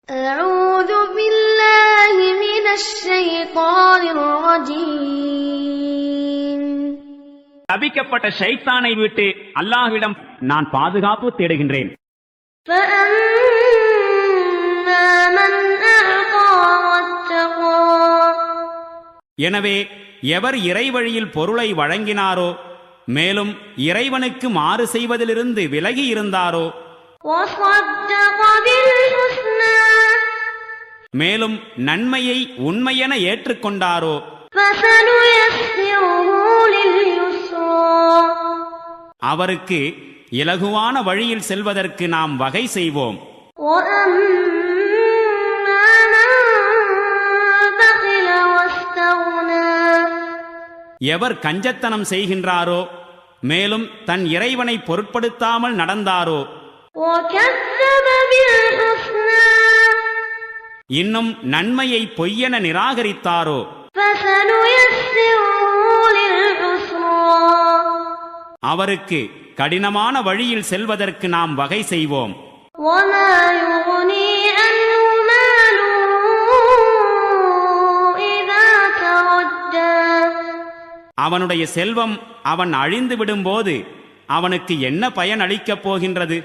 أعوذ بالله من الشيطان الرجيم. சபிக்கப்பட்ட ஷைத்தானை விட்டு அல்லாஹ்விடம் நான் பாதுகாப்பு தேடுகின்றேன். فأما من أعطى واتقى. எனவே எவர் இறைவழியில் பொருளை வழங்கினாரோ மேலும் இறைவனுக்கு மாறு செய்வதிலிருந்து விலகி இருந்தாரோ وصدق بالحسنى. மேலும் நன்மையை உண்மையென ஏற்றுக்கொண்டாரோ فسنيسره لليسرى. அவருக்கு இலகுவான வழியில் செல்வதற்கு நாம் வகை செய்வோம். وأما من بخل واستغنى. எவர் கஞ்சத்தனம் செய்கின்றாரோ மேலும் தன் இறைவனை பொருட்படுத்தாமல் நடந்தாரோ وكذب بالحسنى. இன்னும் நன்மையை பொய்யென நிராகரித்தாரோ فسنيسره للعسرى. அவருக்கு கடினமான வழியில் செல்வதற்கு நாம் வகை செய்வோம். وما يغني عنه ماله إذا تردى. அவனுடைய செல்வம் அவன் அழிந்து விடும்போது அவனுக்கு என்ன பயன் அளிக்கப் போகின்றது?